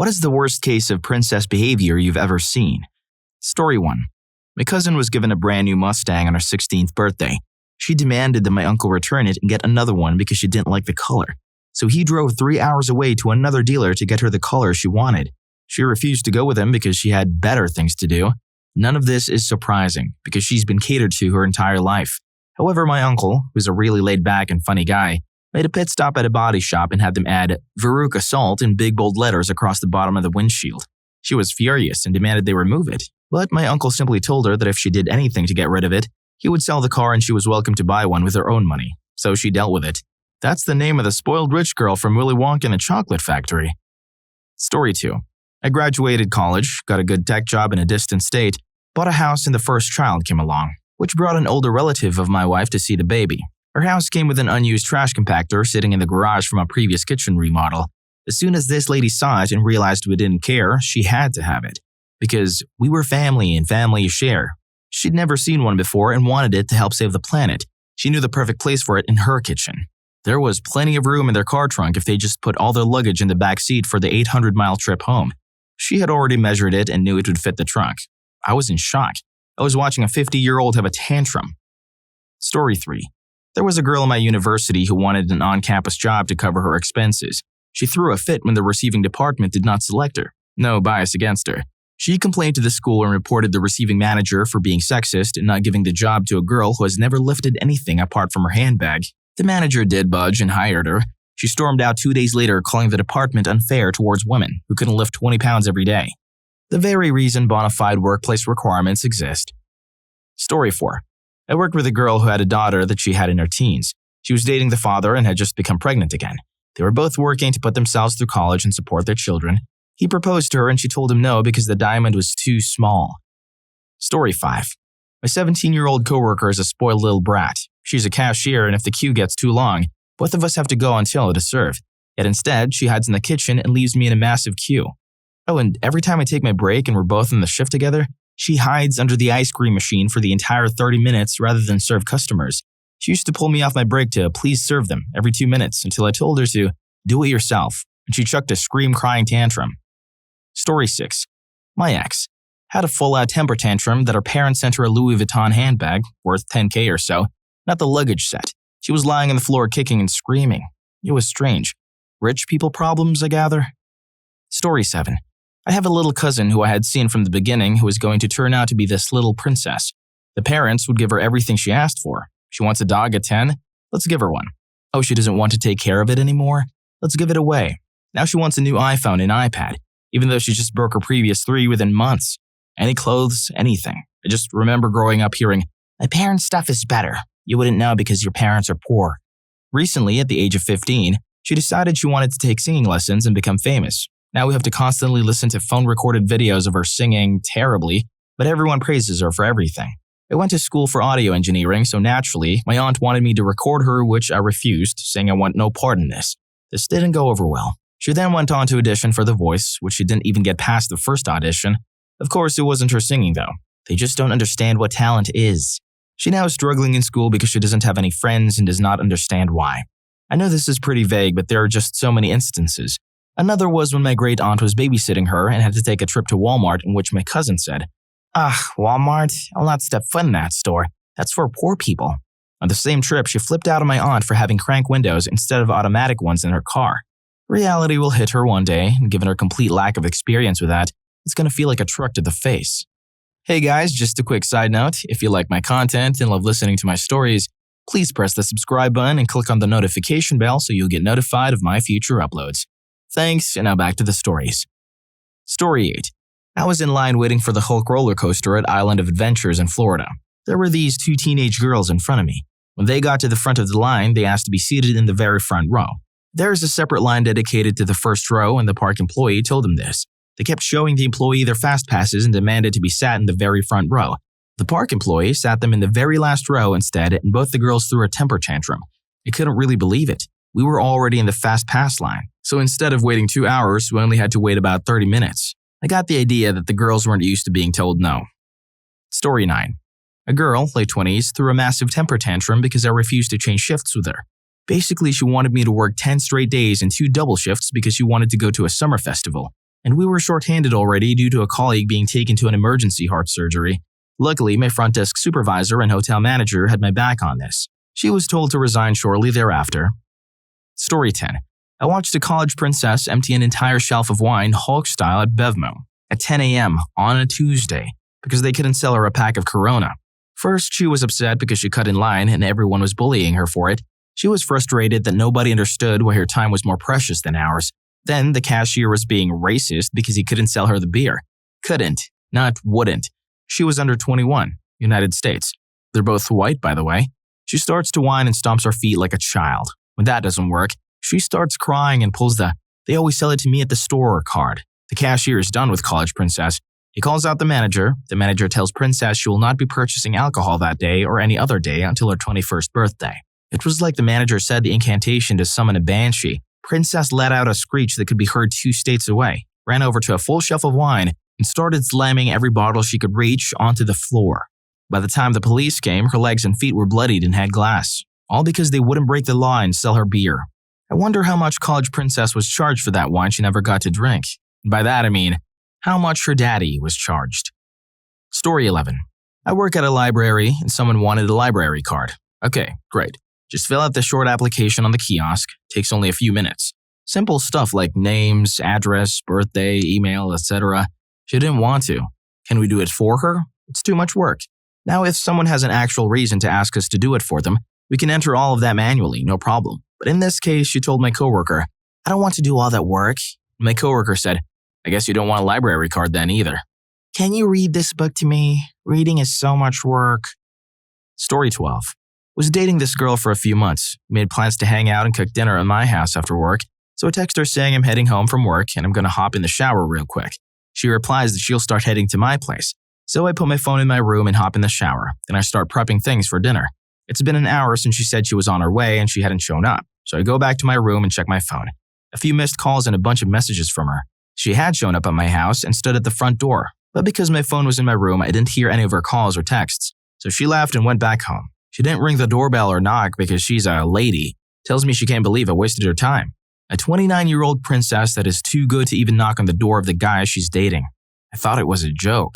What is the worst case of princess behavior you've ever seen? Story 1. My cousin was given a brand new Mustang on her 16th birthday. She demanded that my uncle return it and get another one because she didn't like the color. So he drove 3 hours away to another dealer to get her the color she wanted. She refused to go with him because she had better things to do. None of this is surprising because she's been catered to her entire life. However, my uncle, who's a really laid-back and funny guy, made a pit stop at a body shop and had them add Veruca Salt in big bold letters across the bottom of the windshield. She was furious and demanded they remove it, but my uncle simply told her that if she did anything to get rid of it, he would sell the car and she was welcome to buy one with her own money. So she dealt with it. That's the name of the spoiled rich girl from Willy Wonka and the Chocolate Factory. Story 2. I graduated college, got a good tech job in a distant state, bought a house and the first child came along, which brought an older relative of my wife to see the baby. Her house came with an unused trash compactor sitting in the garage from a previous kitchen remodel. As soon as this lady saw it and realized we didn't care, she had to have it. Because we were family and family share. She'd never seen one before and wanted it to help save the planet. She knew the perfect place for it in her kitchen. There was plenty of room in their car trunk if they just put all their luggage in the back seat for the 800-mile trip home. She had already measured it and knew it would fit the trunk. I was in shock. I was watching a 50-year-old have a tantrum. Story 3. There was a girl in my university who wanted an on-campus job to cover her expenses. She threw a fit when the receiving department did not select her. No bias against her. She complained to the school and reported the receiving manager for being sexist and not giving the job to a girl who has never lifted anything apart from her handbag. The manager did budge and hired her. She stormed out 2 days later calling the department unfair towards women who couldn't lift 20 pounds every day. The very reason bona fide workplace requirements exist. Story 4. I worked with a girl who had a daughter that she had in her teens. She was dating the father and had just become pregnant again. They were both working to put themselves through college and support their children. He proposed to her and she told him no because the diamond was too small. Story 5. My 17-year-old coworker is a spoiled little brat. She's a cashier and if the queue gets too long, both of us have to go until it is served. Yet instead, she hides in the kitchen and leaves me in a massive queue. Oh, and every time I take my break and we're both in the shift together, she hides under the ice cream machine for the entire 30 minutes rather than serve customers. She used to pull me off my break to please serve them every 2 minutes until I told her to do it yourself, and she chucked a scream-crying tantrum. Story 6. My ex had a full-out temper tantrum that her parents sent her a Louis Vuitton handbag, worth $10K or so, not the luggage set. She was lying on the floor kicking and screaming. It was strange. Rich people problems, I gather? Story 7. I have a little cousin who I had seen from the beginning who was going to turn out to be this little princess. The parents would give her everything she asked for. She wants a dog at 10? Let's give her one. Oh, she doesn't want to take care of it anymore? Let's give it away. Now she wants a new iPhone and iPad, even though she just broke her previous 3 within months. Any clothes, anything. I just remember growing up hearing, my parents' stuff is better. You wouldn't know because your parents are poor. Recently, at the age of 15, she decided she wanted to take singing lessons and become famous. Now we have to constantly listen to phone-recorded videos of her singing terribly, but everyone praises her for everything. I went to school for audio engineering, so naturally, my aunt wanted me to record her, which I refused, saying I want no part in this. This didn't go over well. She then went on to audition for The Voice, which she didn't even get past the first audition. Of course, it wasn't her singing, though. They just don't understand what talent is. She now is struggling in school because she doesn't have any friends and does not understand why. I know this is pretty vague, but there are just so many instances. Another was when my great aunt was babysitting her and had to take a trip to Walmart, in which my cousin said, Walmart? I'll not step foot in that store. That's for poor people. On the same trip, she flipped out on my aunt for having crank windows instead of automatic ones in her car. Reality will hit her one day, and given her complete lack of experience with that, it's going to feel like a truck to the face. Hey guys, just a quick side note, if you like my content and love listening to my stories, please press the subscribe button and click on the notification bell so you'll get notified of my future uploads. Thanks, and now back to the stories. Story 8. I was in line waiting for the Hulk roller coaster at Island of Adventures in Florida. There were these 2 teenage girls in front of me. When they got to the front of the line, they asked to be seated in the very front row. There is a separate line dedicated to the first row, and the park employee told them this. They kept showing the employee their fast passes and demanded to be sat in the very front row. The park employee sat them in the very last row instead, and both the girls threw a temper tantrum. I couldn't really believe it. We were already in the fast pass line, so instead of waiting 2 hours, we only had to wait about 30 minutes. I got the idea that the girls weren't used to being told no. Story 9. A girl, late 20s, threw a massive temper tantrum because I refused to change shifts with her. Basically, she wanted me to work 10 straight days and 2 double shifts because she wanted to go to a summer festival. and we were shorthanded already due to a colleague being taken to an emergency heart surgery. Luckily, my front desk supervisor and hotel manager had my back on this. She was told to resign shortly thereafter. Story 10. I watched a college princess empty an entire shelf of wine Hulk style at Bevmo at 10 a.m. on a Tuesday because they couldn't sell her a pack of Corona. First, she was upset because she cut in line and everyone was bullying her for it. She was frustrated that nobody understood why her time was more precious than ours. Then the cashier was being racist because he couldn't sell her the beer. Couldn't, not wouldn't. She was under 21, United States. They're both white, by the way. She starts to whine and stomps her feet like a child. When that doesn't work, she starts crying and pulls the "they always sell it to me at the store" card. The cashier is done with college princess. He calls out the manager. The manager tells princess she will not be purchasing alcohol that day or any other day until her 21st birthday. It was like the manager said the incantation to summon a banshee. Princess let out a screech that could be heard 2 states away, ran over to a full shelf of wine, and started slamming every bottle she could reach onto the floor. By the time the police came, her legs and feet were bloodied and had glass, all because they wouldn't break the law and sell her beer. I wonder how much college princess was charged for that wine she never got to drink. And by that I mean, how much her daddy was charged. Story 11. I work at a library and someone wanted a library card. Okay, great. Just fill out the short application on the kiosk. Takes only a few minutes. Simple stuff like names, address, birthday, email, etc. She didn't want to. Can we do it for her? It's too much work. Now, if someone has an actual reason to ask us to do it for them, we can enter all of that manually, no problem. But in this case, she told my coworker, "I don't want to do all that work." My coworker said, "I guess you don't want a library card then either." "Can you read this book to me? Reading is so much work." Story 12. Was dating this girl for a few months. We made plans to hang out and cook dinner at my house after work, so I text her saying I'm heading home from work and I'm going to hop in the shower real quick. She replies that she'll start heading to my place. So I put my phone in my room and hop in the shower. Then I start prepping things for dinner. It's been an hour since she said she was on her way and she hadn't shown up. So I go back to my room and check my phone. A few missed calls and a bunch of messages from her. She had shown up at my house and stood at the front door. But because my phone was in my room, I didn't hear any of her calls or texts. So she left and went back home. She didn't ring the doorbell or knock because she's a lady. Tells me she can't believe I wasted her time. A 29-year-old princess that is too good to even knock on the door of the guy she's dating. I thought it was a joke.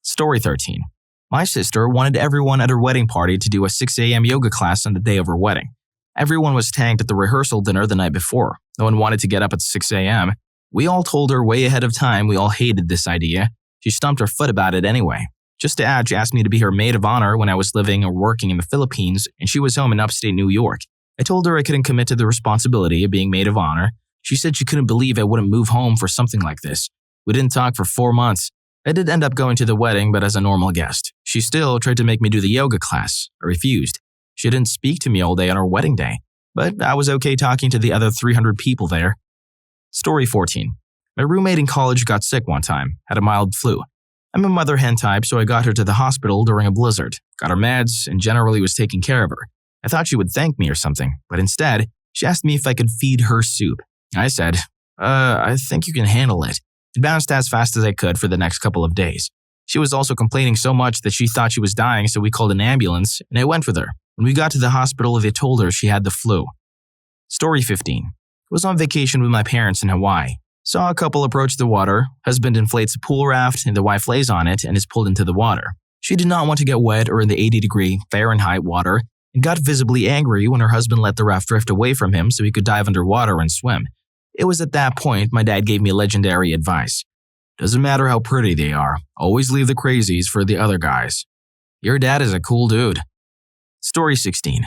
Story 13. My sister wanted everyone at her wedding party to do a 6 a.m. yoga class on the day of her wedding. Everyone was tanked at the rehearsal dinner the night before. No one wanted to get up at 6 a.m. We all told her way ahead of time we all hated this idea. She stumped her foot about it anyway. Just to add, she asked me to be her maid of honor when I was living or working in the Philippines and she was home in upstate New York. I told her I couldn't commit to the responsibility of being maid of honor. She said she couldn't believe I wouldn't move home for something like this. We didn't talk for 4 months. I did end up going to the wedding, but as a normal guest. She still tried to make me do the yoga class. I refused. She didn't speak to me all day on our wedding day, but I was okay talking to the other 300 people there. Story 14. My roommate in college got sick one time, had a mild flu. I'm a mother hen type, so I got her to the hospital during a blizzard, got her meds, and generally was taking care of her. I thought she would thank me or something, but instead, she asked me if I could feed her soup. I said, I think you can handle it. It bounced as fast as I could for the next couple of days. She was also complaining so much that she thought she was dying, so we called an ambulance, and I went with her. When we got to the hospital, they told her she had the flu. Story 15. Was on vacation with my parents in Hawaii. Saw a couple approach the water. Husband inflates a pool raft, and the wife lays on it and is pulled into the water. She did not want to get wet or in the 80-degree Fahrenheit water, and got visibly angry when her husband let the raft drift away from him so he could dive underwater and swim. It was at that point my dad gave me legendary advice. Doesn't matter how pretty they are, always leave the crazies for the other guys. Your dad is a cool dude. Story 16.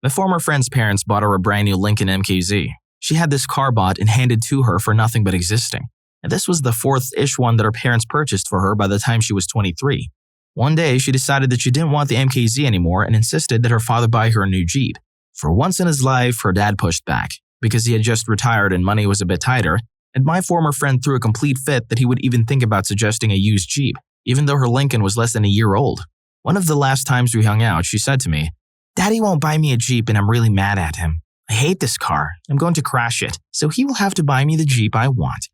My former friend's parents bought her a brand new Lincoln MKZ. She had this car bought and handed to her for nothing but existing. And this was the 4th-ish one that her parents purchased for her by the time she was 23. One day, she decided that she didn't want the MKZ anymore and insisted that her father buy her a new Jeep. For once in his life, her dad pushed back, because he had just retired and money was a bit tighter, and my former friend threw a complete fit that he would even think about suggesting a used Jeep, even though her Lincoln was less than a year old. One of the last times we hung out, she said to me, "Daddy won't buy me a Jeep and I'm really mad at him. I hate this car. I'm going to crash it, so he will have to buy me the Jeep I want."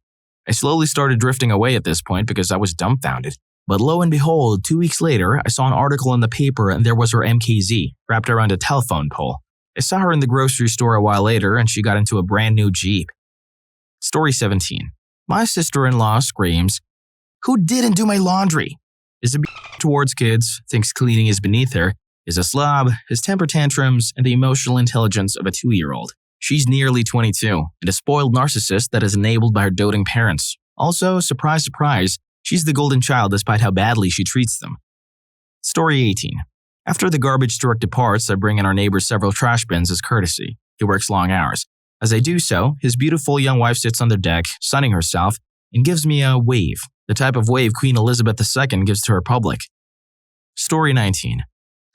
I slowly started drifting away at this point because I was dumbfounded. But lo and behold, 2 weeks later, I saw an article in the paper and there was her MKZ, wrapped around a telephone pole. I saw her in the grocery store a while later and she got into a brand new Jeep. Story 17. My sister-in-law screams, "Who didn't do my laundry?" Is a towards kids, thinks cleaning is beneath her, is a slob, has temper tantrums, and the emotional intelligence of a 2-year-old. She's nearly 22 and a spoiled narcissist that is enabled by her doting parents. Also, surprise, surprise, she's the golden child despite how badly she treats them. Story 18. After the garbage truck departs, I bring in our neighbor several trash bins as courtesy. He works long hours. As I do so, his beautiful young wife sits on their deck, sunning herself, and gives me a wave, the type of wave Queen Elizabeth II gives to her public. Story 19.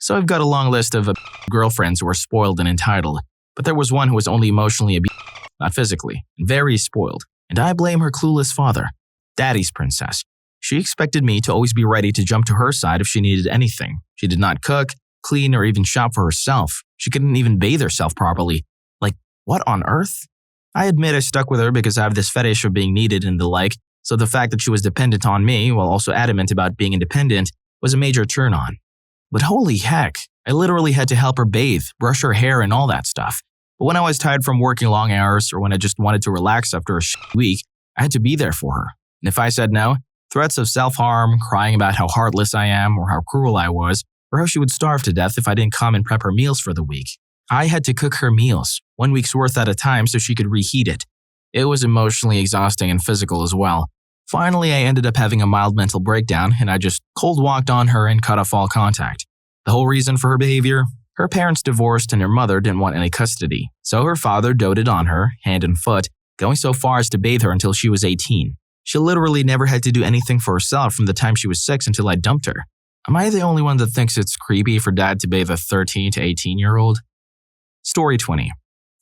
So I've got a long list of girlfriends who are spoiled and entitled, but there was one who was only emotionally abused, not physically, and very spoiled, and I blame her clueless father. Daddy's princess. She expected me to always be ready to jump to her side if she needed anything. She did not cook, clean, or even shop for herself. She couldn't even bathe herself properly. Like, what on earth? I admit I stuck with her because I have this fetish of being needed and the like, so the fact that she was dependent on me while also adamant about being independent was a major turn-on. But holy heck, I literally had to help her bathe, brush her hair, and all that stuff. But when I was tired from working long hours or when I just wanted to relax after a week, I had to be there for her. And if I said no, threats of self-harm, crying about how heartless I am or how cruel I was, or how she would starve to death if I didn't come and prep her meals for the week. I had to cook her meals, 1 week's worth at a time so she could reheat it. It was emotionally exhausting and physical as well. Finally, I ended up having a mild mental breakdown and I just cold walked on her and cut off all contact. The whole reason for her behavior? Her parents divorced and her mother didn't want any custody, so her father doted on her, hand and foot, going so far as to bathe her until she was 18. She literally never had to do anything for herself from the time she was 6 until I dumped her. Am I the only one that thinks it's creepy for dad to bathe a 13 to 18-year-old? Story 20.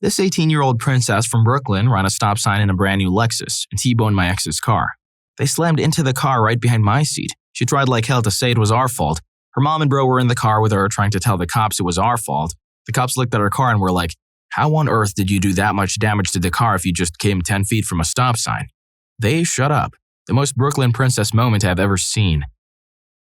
This 18-year-old princess from Brooklyn ran a stop sign in a brand new Lexus and T-boned my ex's car. They slammed into the car right behind my seat. She tried like hell to say it was our fault. Her mom and bro were in the car with her trying to tell the cops it was our fault. The cops looked at her car and were like, "How on earth did you do that much damage to the car if you just came 10 feet from a stop sign?" They shut up. The most Brooklyn princess moment I've ever seen.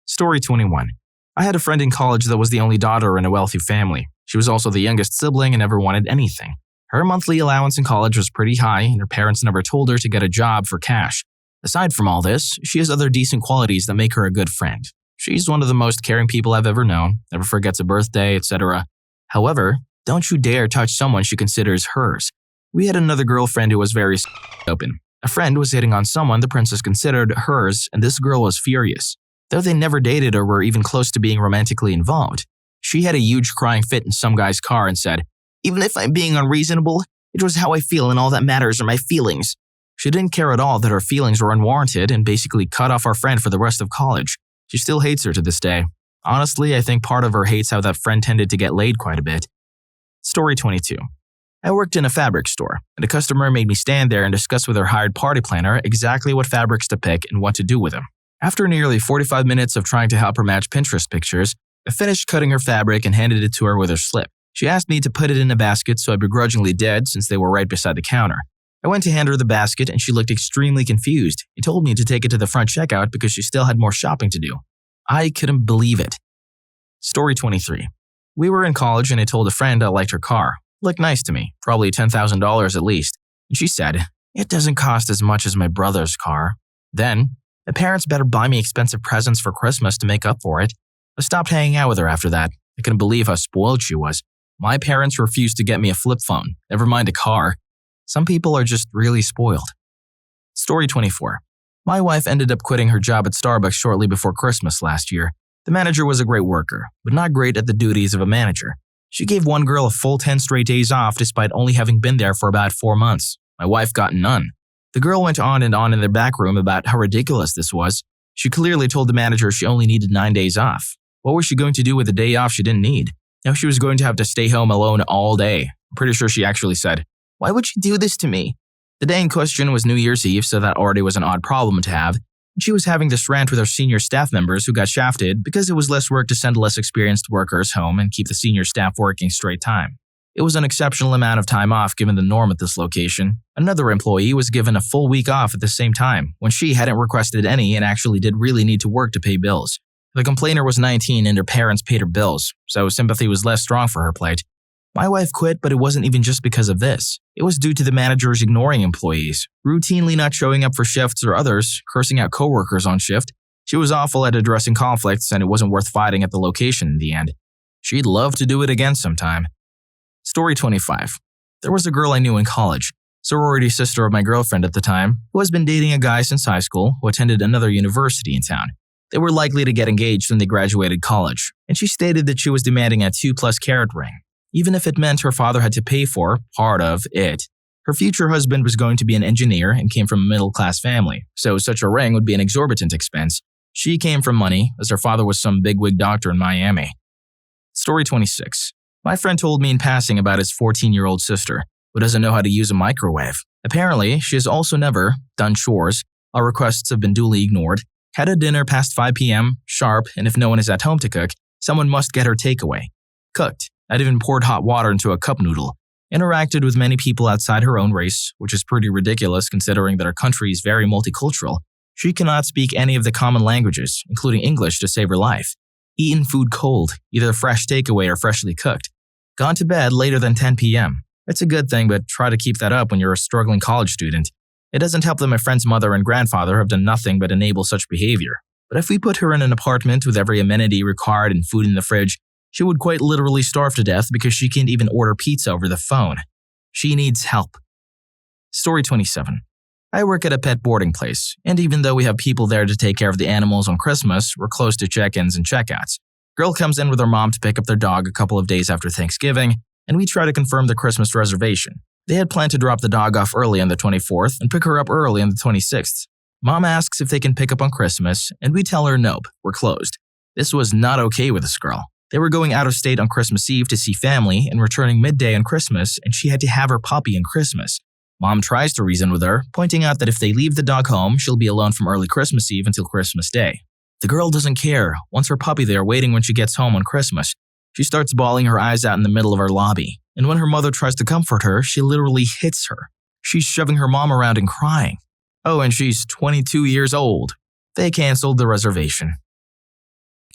Story 21. I had a friend in college that was the only daughter in a wealthy family. She was also the youngest sibling and never wanted anything. Her monthly allowance in college was pretty high and her parents never told her to get a job for cash. Aside from all this, she has other decent qualities that make her a good friend. She's one of the most caring people I've ever known, never forgets a birthday, etc. However, don't you dare touch someone she considers hers. We had another girlfriend who was very open. A friend was hitting on someone the princess considered hers, and this girl was furious. Though they never dated or were even close to being romantically involved, she had a huge crying fit in some guy's car and said, "Even if I'm being unreasonable, it was how I feel and all that matters are my feelings." She didn't care at all that her feelings were unwarranted and basically cut off our friend for the rest of college. She still hates her to this day. Honestly, I think part of her hates how that friend tended to get laid quite a bit. Story 22. I worked in a fabric store, and a customer made me stand there and discuss with her hired party planner exactly what fabrics to pick and what to do with them. After nearly 45 minutes of trying to help her match Pinterest pictures, I finished cutting her fabric and handed it to her with her slip. She asked me to put it in a basket, so I begrudgingly did since they were right beside the counter. I went to hand her the basket and she looked extremely confused. She told me to take it to the front checkout because she still had more shopping to do. I couldn't believe it. Story 23. We were in college and I told a friend I liked her car. Looked nice to me, probably $10,000 at least. And she said, "It doesn't cost as much as my brother's car." Then, my parents better buy me expensive presents for Christmas to make up for it. I stopped hanging out with her after that. I couldn't believe how spoiled she was. My parents refused to get me a flip phone, never mind a car. Some people are just really spoiled. Story 24. My wife ended up quitting her job at Starbucks shortly before Christmas last year. The manager was a great worker, but not great at the duties of a manager. She gave one girl a full 10 straight days off despite only having been there for about 4 months. My wife got none. The girl went on and on in their back room about how ridiculous this was. She clearly told the manager she only needed 9 days off. What was she going to do with the day off she didn't need? Now she was going to have to stay home alone all day. I'm pretty sure she actually said, "Why would you do this to me?" The day in question was New Year's Eve, so that already was an odd problem to have. She was having this rant with her senior staff members who got shafted because it was less work to send less experienced workers home and keep the senior staff working straight time. It was an exceptional amount of time off given the norm at this location. Another employee was given a full week off at the same time, when she hadn't requested any and actually did really need to work to pay bills. The complainer was 19 and her parents paid her bills, so sympathy was less strong for her plight. My wife quit, but it wasn't even just because of this. It was due to the managers ignoring employees, routinely not showing up for shifts or others, cursing out coworkers on shift. She was awful at addressing conflicts, and it wasn't worth fighting at the location in the end. She'd love to do it again sometime. Story 25. There was a girl I knew in college, sorority sister of my girlfriend at the time, who has been dating a guy since high school who attended another university in town. They were likely to get engaged when they graduated college, and she stated that she was demanding a 2+ carat ring, even if it meant her father had to pay for part of it. Her future husband was going to be an engineer and came from a middle-class family, so such a ring would be an exorbitant expense. She came from money, as her father was some bigwig doctor in Miami. Story 26. My friend told me in passing about his 14-year-old sister, who doesn't know how to use a microwave. Apparently, she has also never done chores, our requests have been duly ignored, had a dinner past 5 p.m., sharp, and if no one is at home to cook, someone must get her takeaway. Cooked, not even poured hot water into a cup noodle. Interacted with many people outside her own race, which is pretty ridiculous considering that our country is very multicultural. She cannot speak any of the common languages, including English, to save her life. Eaten food cold, either fresh takeaway or freshly cooked. Gone to bed later than 10 p.m. It's a good thing, but try to keep that up when you're a struggling college student. It doesn't help that my friend's mother and grandfather have done nothing but enable such behavior. But if we put her in an apartment with every amenity required and food in the fridge, she would quite literally starve to death because she can't even order pizza over the phone. She needs help. Story 27. I work at a pet boarding place, and even though we have people there to take care of the animals on Christmas, we're close to check-ins and check-outs. Girl comes in with her mom to pick up their dog a couple of days after Thanksgiving, and we try to confirm the Christmas reservation. They had planned to drop the dog off early on the 24th and pick her up early on the 26th. Mom asks if they can pick up on Christmas, and we tell her nope, we're closed. This was not okay with this girl. They were going out of state on Christmas Eve to see family and returning midday on Christmas, and she had to have her puppy on Christmas. Mom tries to reason with her, pointing out that if they leave the dog home, she'll be alone from early Christmas Eve until Christmas Day. The girl doesn't care, wants her puppy there waiting when she gets home on Christmas. She starts bawling her eyes out in the middle of our lobby, and when her mother tries to comfort her, she literally hits her. She's shoving her mom around and crying. Oh, and she's 22 years old. They canceled the reservation.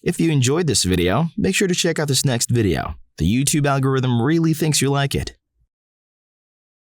If you enjoyed this video, make sure to check out this next video. The YouTube algorithm really thinks you like it.